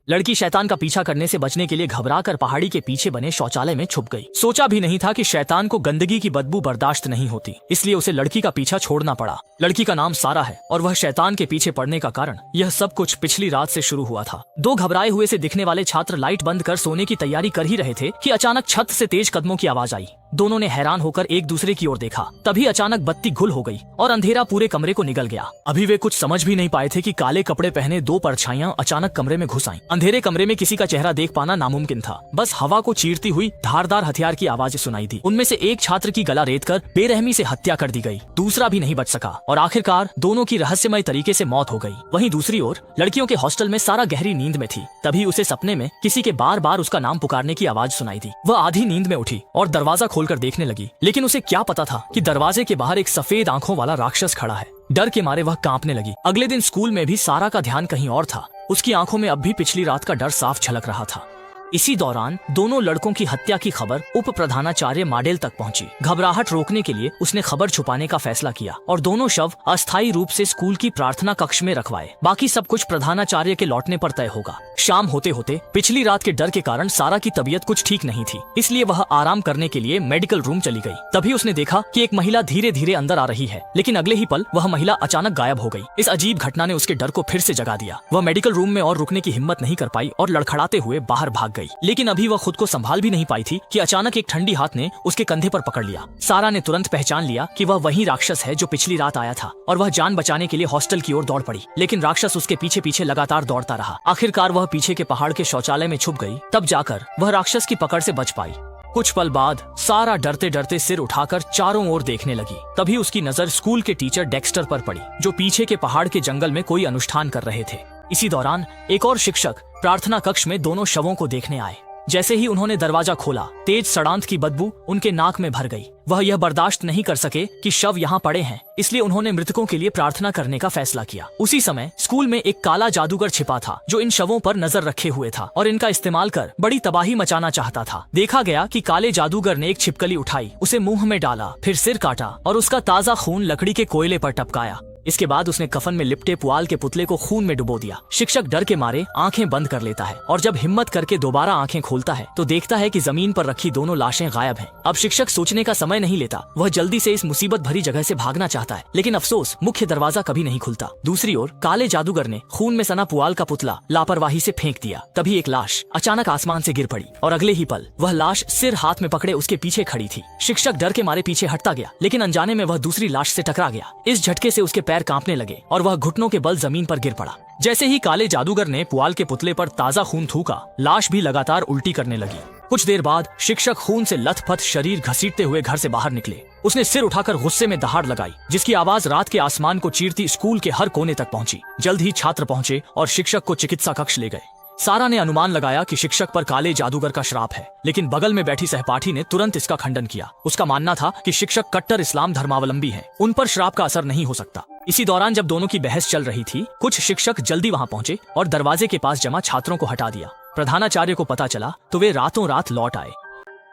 लड़की शैतान का पीछा करने से बचने के लिए घबराकर पहाड़ी के पीछे बने शौचालय में छुप गई। सोचा भी नहीं था कि शैतान को गंदगी की बदबू बर्दाश्त नहीं होती, इसलिए उसे लड़की का पीछा छोड़ना पड़ा। लड़की का नाम सारा है और वह शैतान के पीछे पड़ने का कारण यह सब कुछ पिछली रात से शुरू हुआ था। दो घबराए हुए से दिखने वाले छात्र लाइट बंद कर सोने की तैयारी कर ही रहे थे कि अचानक छत से तेज कदमों की आवाज आई। दोनों ने हैरान होकर एक दूसरे की ओर देखा। तभी अचानक बत्ती गुल हो गई और अंधेरा पूरे कमरे को निगल गया। अभी वे कुछ समझ भी नहीं पाए थे कि काले कपड़े पहने दो परछाइयां अचानक कमरे में घुस आईं। अंधेरे कमरे में किसी का चेहरा देख पाना नामुमकिन था। बस हवा को चीरती हुई धारदार हथियार की आवाज सुनाई दी। उनमें से एक छात्र की गला रेतकर बेरहमी से हत्या कर दी गई, दूसरा भी नहीं बच सका और आखिरकार दोनों की रहस्यमय तरीके से मौत हो गई। वहीं दूसरी ओर लड़कियों के हॉस्टल में सारा गहरी नींद में थी। तभी उसे सपने में किसी के बार बार उसका नाम पुकारने की आवाज सुनाई दी। वह आधी नींद में उठी और दरवाजा खोलकर देखने लगी, लेकिन उसे क्या पता था कि दरवाजे के बाहर एक सफेद आंखों वाला राक्षस खड़ा है। डर के मारे वह कांपने लगी। अगले दिन स्कूल में भी सारा का ध्यान कहीं और था। उसकी आंखों में अब भी पिछली रात का डर साफ झलक रहा था। इसी दौरान दोनों लड़कों की हत्या की खबर उप प्रधानाचार्य माडेल तक पहुंची। घबराहट रोकने के लिए उसने खबर छुपाने का फैसला किया और दोनों शव अस्थायी रूप से स्कूल की प्रार्थना कक्ष में रखवाए। बाकी सब कुछ प्रधानाचार्य के लौटने पर तय होगा। शाम होते होते पिछली रात के डर के कारण सारा की तबीयत कुछ ठीक नहीं थी, इसलिए वह आराम करने के लिए मेडिकल रूम चली गई। तभी उसने देखा कि एक महिला धीरे धीरे अंदर आ रही है, लेकिन अगले ही पल वह महिला अचानक गायब हो गई। इस अजीब घटना ने उसके डर को फिर से जगा दिया। वह मेडिकल रूम में और रुकने की हिम्मत नहीं कर पाई और लड़खड़ाते हुए बाहर भाग गई। लेकिन अभी वह खुद को संभाल भी नहीं पाई थी कि अचानक एक ठंडी हाथ ने उसके कंधे पर पकड़ लिया। सारा ने तुरंत पहचान लिया कि वह वही राक्षस है जो पिछली रात आया था और वह जान बचाने के लिए हॉस्टल की ओर दौड़ पड़ी। लेकिन राक्षस उसके पीछे पीछे लगातार दौड़ता रहा। आखिरकार वह पीछे के पहाड़ के शौचालय में छुप गई। तब जाकर वह राक्षस की पकड़ से बच पाई। कुछ पल बाद सारा डरते डरते सिर उठाकर चारों ओर देखने लगी। तभी उसकी नजर स्कूल के टीचर डेक्स्टर पर पड़ी, जो पीछे के पहाड़ के जंगल में कोई अनुष्ठान कर रहे थे। इसी दौरान एक और शिक्षक प्रार्थना कक्ष में दोनों शवों को देखने आए। जैसे ही उन्होंने दरवाजा खोला, तेज सड़ांत की बदबू उनके नाक में भर गई। वह यह बर्दाश्त नहीं कर सके कि शव यहाँ पड़े हैं, इसलिए उन्होंने मृतकों के लिए प्रार्थना करने का फैसला किया। उसी समय स्कूल में एक काला जादूगर छिपा था, जो इन शवों पर नजर रखे हुए था और इनका इस्तेमाल कर बड़ी तबाही मचाना चाहता था। देखा गया कि काले जादूगर ने एक छिपकली उठाई, उसे मुंह में डाला, फिर सिर काटा और उसका ताजा खून लकड़ी के कोयले पर टपकाया। इसके बाद उसने कफन में लिपटे पुआल के पुतले को खून में डुबो दिया। शिक्षक डर के मारे आंखें बंद कर लेता है और जब हिम्मत करके दोबारा आंखें खोलता है तो देखता है कि जमीन पर रखी दोनों लाशें गायब हैं। अब शिक्षक सोचने का समय नहीं लेता। वह जल्दी से इस मुसीबत भरी जगह से भागना चाहता है, लेकिन अफसोस मुख्य दरवाजा कभी नहीं खुलता। दूसरी ओर काले जादूगर ने खून में सना पुआल का पुतला लापरवाही से फेंक दिया। तभी एक लाश अचानक आसमान से गिर पड़ी और अगले ही पल वह लाश सिर हाथ में पकड़े उसके पीछे खड़ी थी। शिक्षक डर के मारे पीछे हटता गया, लेकिन अनजाने में वह दूसरी लाश से टकरा गया। इस झटके से उसके पैर कांपने लगे और वह घुटनों के बल जमीन पर गिर पड़ा। जैसे ही काले जादूगर ने पुआल के पुतले पर ताजा खून थूका, लाश भी लगातार उल्टी करने लगी। कुछ देर बाद शिक्षक खून से लथपथ शरीर घसीटते हुए घर से बाहर निकले। उसने सिर उठाकर गुस्से में दहाड़ लगाई, जिसकी आवाज रात के आसमान को चीरती स्कूल के हर कोने तक पहुंची। जल्द ही छात्र पहुंचे और शिक्षक को चिकित्सा कक्ष ले गए। सारा ने अनुमान लगाया कि शिक्षक पर काले जादूगर का श्राप है, लेकिन बगल में बैठी सहपाठी ने तुरंत इसका खंडन किया। उसका मानना था कि शिक्षक कट्टर इस्लाम धर्मावलंबी हैं, उन पर श्राप का असर नहीं हो सकता। इसी दौरान जब दोनों की बहस चल रही थी, कुछ शिक्षक जल्दी वहां पहुंचे और दरवाजे के पास जमा छात्रों को हटा दिया। प्रधानाचार्य को पता चला तो वे रातों रात लौट आए।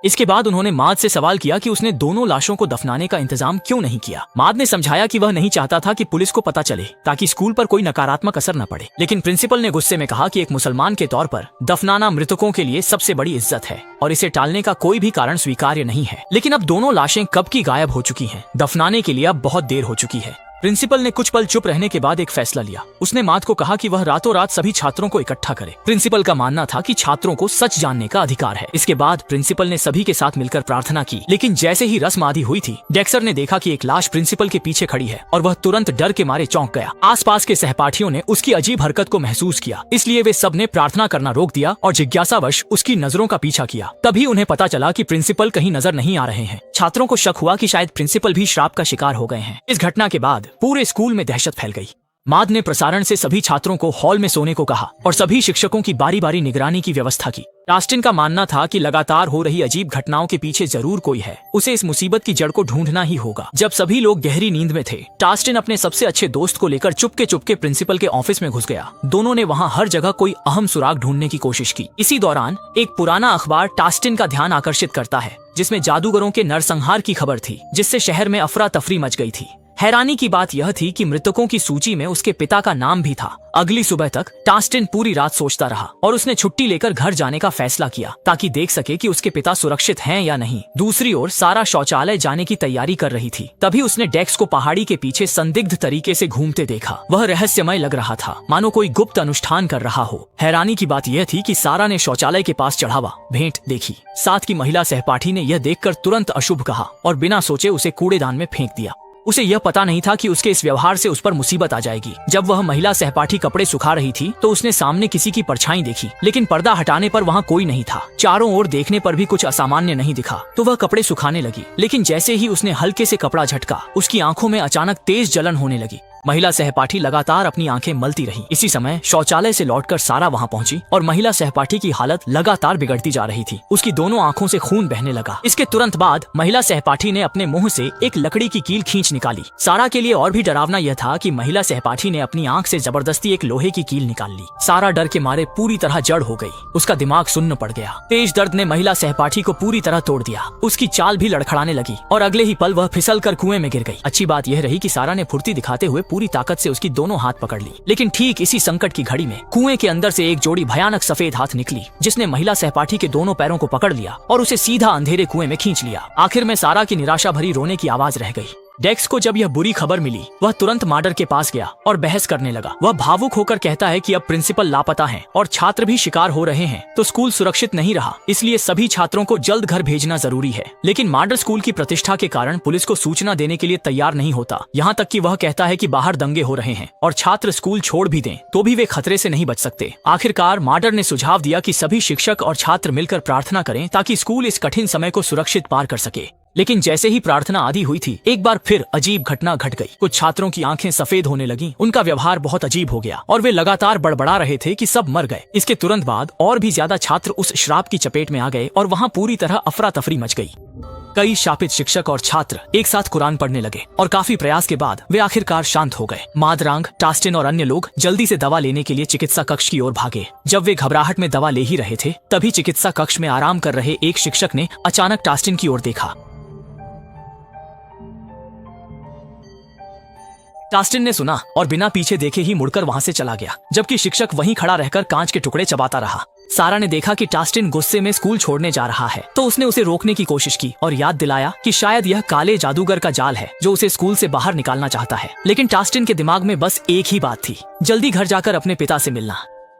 इसके बाद उन्होंने माद से सवाल किया कि उसने दोनों लाशों को दफनाने का इंतजाम क्यों नहीं किया। माद ने समझाया कि वह नहीं चाहता था कि पुलिस को पता चले, ताकि स्कूल पर कोई नकारात्मक असर न पड़े। लेकिन प्रिंसिपल ने गुस्से में कहा कि एक मुसलमान के तौर पर दफनाना मृतकों के लिए सबसे बड़ी इज्जत है और इसे टालने का कोई भी कारण स्वीकार्य नहीं है। लेकिन अब दोनों लाशें कब की गायब हो चुकी हैं, दफनाने के लिए अब बहुत देर हो चुकी है। प्रिंसिपल ने कुछ पल चुप रहने के बाद एक फैसला लिया। उसने माद को कहा कि वह रातों रात सभी छात्रों को इकट्ठा करे। प्रिंसिपल का मानना था कि छात्रों को सच जानने का अधिकार है। इसके बाद प्रिंसिपल ने सभी के साथ मिलकर प्रार्थना की, लेकिन जैसे ही रस्म आदि हुई थी, डेक्सर ने देखा कि एक लाश प्रिंसिपल के पीछे खड़ी है और वह तुरंत डर के मारे चौंक गया। आसपास के सहपाठियों ने उसकी अजीब हरकत को महसूस किया, इसलिए वे सब ने प्रार्थना करना रोक दिया और जिज्ञासावश उसकी नजरों का पीछा किया। तभी उन्हें पता चला कि प्रिंसिपल कहीं नजर नहीं आ रहे हैं। छात्रों को शक हुआ कि शायद प्रिंसिपल भी श्राप का शिकार हो गए हैं। इस घटना के बाद पूरे स्कूल में दहशत फैल गई। माद ने प्रसारण से सभी छात्रों को हॉल में सोने को कहा और सभी शिक्षकों की बारी बारी निगरानी की व्यवस्था की। टास्टिन का मानना था कि लगातार हो रही अजीब घटनाओं के पीछे जरूर कोई है। उसे इस मुसीबत की जड़ को ढूंढना ही होगा। जब सभी लोग गहरी नींद में थे, टास्टिन अपने सबसे अच्छे दोस्त को लेकर चुपके प्रिंसिपल के ऑफिस में घुस गया। दोनों ने वहां हर जगह कोई अहम सुराग ढूंढने की कोशिश की। इसी दौरान एक पुराना अखबार टास्टिन का ध्यान आकर्षित करता है, जिसमें जादूगरों के नरसंहार की खबर थी, जिससे शहर में अफरा तफरी मच गई थी। हैरानी की बात यह थी कि मृतकों की सूची में उसके पिता का नाम भी था। अगली सुबह तक टास्टिन पूरी रात सोचता रहा और उसने छुट्टी लेकर घर जाने का फैसला किया ताकि देख सके कि उसके पिता सुरक्षित हैं या नहीं। दूसरी ओर सारा शौचालय जाने की तैयारी कर रही थी। तभी उसने डेक्स को पहाड़ी के पीछे संदिग्ध तरीके से घूमते देखा। वह रहस्यमय लग रहा था, मानो कोई गुप्त अनुष्ठान कर रहा हो। हैरानी की बात यह थी कि सारा ने शौचालय के पास चढ़ावा भेंट देखी। साथ की महिला सहपाठी ने यह देखकर तुरंत अशुभ कहा और बिना सोचे उसे कूड़ेदान में फेंक दिया। उसे यह पता नहीं था कि उसके इस व्यवहार से उस पर मुसीबत आ जाएगी। जब वह महिला सहपाठी कपड़े सुखा रही थी तो उसने सामने किसी की परछाई देखी, लेकिन पर्दा हटाने पर वहाँ कोई नहीं था। चारों ओर देखने पर भी कुछ असामान्य नहीं दिखा तो वह कपड़े सुखाने लगी, लेकिन जैसे ही उसने हल्के से कपड़ा झटका उसकी आंखों में अचानक तेज जलन होने लगी। महिला सहपाठी लगातार अपनी आंखें मलती रही। इसी समय शौचालय से लौटकर सारा वहां पहुंची और महिला सहपाठी की हालत लगातार बिगड़ती जा रही थी। उसकी दोनों आंखों से खून बहने लगा। इसके तुरंत बाद महिला सहपाठी ने अपने मुंह से एक लकड़ी की कील खींच निकाली। सारा के लिए और भी डरावना यह था कि महिला सहपाठी ने अपनी आंख से जबरदस्ती एक लोहे की कील निकाल ली। सारा डर के मारे पूरी तरह जड़ हो गई। उसका दिमाग सुन्न पड़ गया। तेज दर्द ने महिला सहपाठी को पूरी तरह तोड़ दिया। उसकी चाल भी लड़खड़ाने लगी और अगले ही पल वह फिसल कर कुएं में गिर गई। अच्छी बात यह रही कि सारा ने फुर्ती दिखाते हुए पूरी ताकत से उसकी दोनों हाथ पकड़ ली, लेकिन ठीक इसी संकट की घड़ी में कुएं के अंदर से एक जोड़ी भयानक सफेद हाथ निकली, जिसने महिला सहपाठी के दोनों पैरों को पकड़ लिया और उसे सीधा अंधेरे कुएं में खींच लिया। आखिर में सारा की निराशा भरी रोने की आवाज रह गई। डेक्स को जब यह बुरी खबर मिली वह तुरंत मार्डर के पास गया और बहस करने लगा। वह भावुक होकर कहता है कि अब प्रिंसिपल लापता हैं और छात्र भी शिकार हो रहे हैं, तो स्कूल सुरक्षित नहीं रहा, इसलिए सभी छात्रों को जल्द घर भेजना जरूरी है। लेकिन मार्डर स्कूल की प्रतिष्ठा के कारण पुलिस को सूचना देने के लिए तैयार नहीं होता। यहाँ तक कि वह कहता है कि बाहर दंगे हो रहे हैं और छात्र स्कूल छोड़ भी दें तो भी वे खतरे से नहीं बच सकते। आखिरकार मार्डर ने सुझाव दिया कि सभी शिक्षक और छात्र मिलकर प्रार्थना करें ताकि स्कूल इस कठिन समय को सुरक्षित पार कर सके। लेकिन जैसे ही प्रार्थना आदि हुई थी, एक बार फिर अजीब घटना घट गई। कुछ छात्रों की आंखें सफेद होने लगीं, उनका व्यवहार बहुत अजीब हो गया और वे लगातार बड़बड़ा रहे थे कि सब मर गए। इसके तुरंत बाद और भी ज्यादा छात्र उस श्राप की चपेट में आ गए और वहाँ पूरी तरह अफरा तफरी मच गई। कई शापित शिक्षक और छात्र एक साथ कुरान पढ़ने लगे और काफी प्रयास के बाद वे आखिरकार शांत हो गए। मादरांग, टास्टिन और अन्य लोग जल्दी से दवा लेने के लिए चिकित्सा कक्ष की ओर भागे। जब वे घबराहट में दवा ले ही रहे थे, तभी चिकित्सा कक्ष में आराम कर रहे एक शिक्षक ने अचानक टास्टिन की ओर देखा। टास्टिन ने सुना और बिना पीछे देखे ही मुड़कर वहां से चला गया, जबकि शिक्षक वहीं खड़ा रहकर कांच के टुकड़े चबाता रहा। सारा ने देखा कि टास्टिन गुस्से में स्कूल छोड़ने जा रहा है, तो उसने उसे रोकने की कोशिश की और याद दिलाया कि शायद यह काले जादूगर का जाल है जो उसे स्कूल से बाहर निकालना चाहता है। लेकिन टास्टिन के दिमाग में बस एक ही बात थी, जल्दी घर जाकर अपने पिता से मिलना।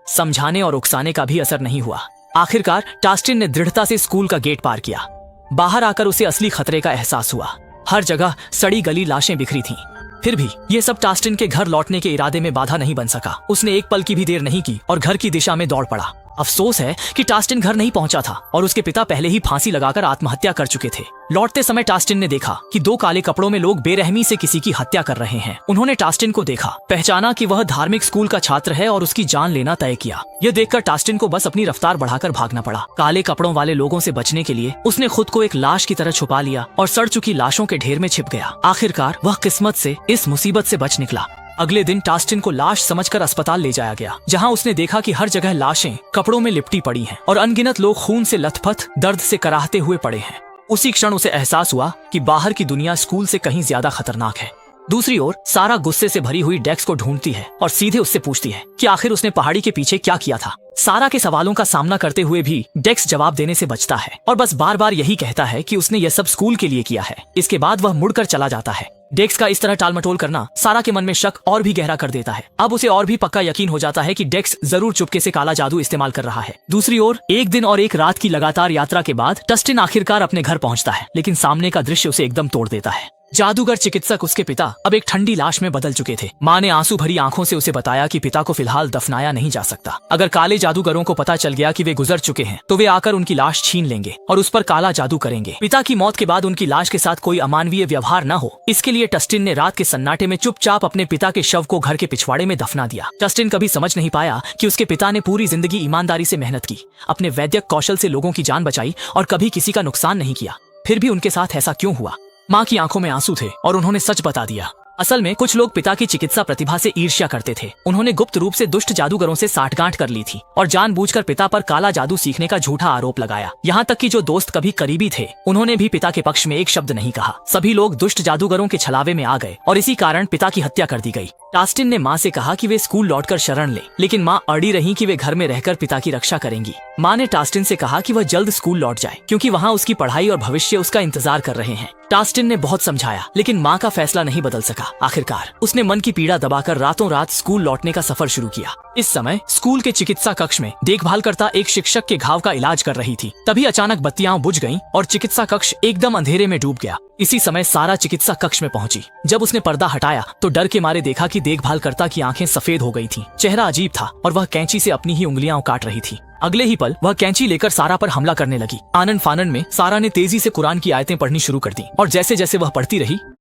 समझाने और उकसाने का भी असर नहीं हुआ। आखिरकार टास्टिन ने दृढ़ता से स्कूल का गेट पार किया। बाहर आकर उसे असली खतरे का एहसास हुआ। हर जगह सड़ी गली लाशें बिखरी थीं। फिर भी ये सब टास्टिन के घर लौटने के इरादे में बाधा नहीं बन सका। उसने एक पल की भी देर नहीं की और घर की दिशा में दौड़ पड़ा। अफसोस है कि टास्टिन घर नहीं पहुंचा था और उसके पिता पहले ही फांसी लगाकर आत्महत्या कर चुके थे। लौटते समय टास्टिन ने देखा कि दो काले कपड़ों में लोग बेरहमी से किसी की हत्या कर रहे हैं। उन्होंने टास्टिन को देखा, पहचाना कि वह धार्मिक स्कूल का छात्र है और उसकी जान लेना तय किया। यह देखकर टास्टिन को बस अपनी रफ्तार बढ़ाकर भागना पड़ा। काले कपड़ों वाले लोगों से बचने के लिए उसने खुद को एक लाश की तरह छुपा लिया और सड़ चुकी लाशों के ढेर में छिप गया। आखिरकार वह किस्मत से इस मुसीबत से बच निकला। अगले दिन टास्टिन को लाश समझकर अस्पताल ले जाया गया, जहां उसने देखा कि हर जगह लाशें कपड़ों में लिपटी पड़ी हैं और अनगिनत लोग खून से लथपथ दर्द से कराहते हुए पड़े हैं। उसी क्षण उसे एहसास हुआ कि बाहर की दुनिया स्कूल से कहीं ज्यादा खतरनाक है। दूसरी ओर सारा गुस्से से भरी हुई डेक्स को ढूंढती है और सीधे उससे पूछती है कि आखिर उसने पहाड़ी के पीछे क्या किया था। सारा के सवालों का सामना करते हुए भी डेक्स जवाब देने से बचता है और बस बार बार यही कहता है कि उसने यह सब स्कूल के लिए किया है। इसके बाद वह मुड़कर चला जाता है। डेक्स का इस तरह टालमटोल करना सारा के मन में शक और भी गहरा कर देता है। अब उसे और भी पक्का यकीन हो जाता है कि डेक्स जरूर चुपके से काला जादू इस्तेमाल कर रहा है। दूसरी ओर एक दिन और एक रात की लगातार यात्रा के बाद टास्टिन आखिरकार अपने घर पहुंचता है, लेकिन सामने का दृश्य उसे एकदम तोड़ देता है। जादूगर चिकित्सक उसके पिता अब एक ठंडी लाश में बदल चुके थे। माँ ने आंसू भरी आंखों से उसे बताया कि पिता को फिलहाल दफनाया नहीं जा सकता। अगर काले जादूगरों को पता चल गया कि वे गुजर चुके हैं तो वे आकर उनकी लाश छीन लेंगे और उस पर काला जादू करेंगे। पिता की मौत के बाद उनकी लाश के साथ कोई अमानवीय व्यवहार न हो, इसके लिए टास्टिन ने रात के सन्नाटे में चुपचाप अपने पिता के शव को घर के पिछवाड़े में दफना दिया। टास्टिन कभी समझ नहीं पाया कि उसके पिता ने पूरी जिंदगी ईमानदारी से मेहनत की, अपने वैद्यक कौशल से लोगों की जान बचाई और कभी किसी का नुकसान नहीं किया। फिर भी उनके साथ ऐसा क्यों हुआ? माँ की आंखों में आंसू थे और उन्होंने सच बता दिया। असल में कुछ लोग पिता की चिकित्सा प्रतिभा से ईर्ष्या करते थे। उन्होंने गुप्त रूप से दुष्ट जादूगरों से साठगांठ कर ली थी और जानबूझकर पिता पर काला जादू सीखने का झूठा आरोप लगाया। यहाँ तक कि जो दोस्त कभी करीबी थे उन्होंने भी पिता के पक्ष में एक शब्द नहीं कहा। सभी लोग दुष्ट जादूगरों के छलावे में आ गए और इसी कारण पिता की हत्या कर दी गई। टास्टिन ने माँ से कहा कि वे स्कूल लौटकर शरण ले, लेकिन माँ अड़ी रही कि वे घर में रहकर पिता की रक्षा करेंगी। माँ ने टास्टिन से कहा कि वह जल्द स्कूल लौट जाए क्योंकि वहाँ उसकी पढ़ाई और भविष्य उसका इंतजार कर रहे हैं। टास्टिन ने बहुत समझाया लेकिन माँ का फैसला नहीं बदल सका। आखिरकार उसने मन की पीड़ा दबाकर रातों रात स्कूल लौटने का सफर शुरू किया। इस समय स्कूल के चिकित्सा कक्ष में देखभाल करता एक शिक्षक के घाव का इलाज कर रही थी। तभी अचानक बत्तियां बुझ गईं और चिकित्सा कक्ष एकदम अंधेरे में डूब गया। इसी समय सारा चिकित्सा कक्ष में पहुंची। जब उसने पर्दा हटाया तो डर के मारे देखा कि देखभाल करता की आंखें सफेद हो गई थीं। चेहरा अजीब था और वह कैंची से अपनी ही उंगलियां काट रही थी। अगले ही पल वह कैंची लेकर सारा पर हमला करने लगी। आनन फानन में सारा ने तेजी से कुरान की आयतें पढ़नी शुरू कर दी और जैसे जैसे वह पढ़ती रही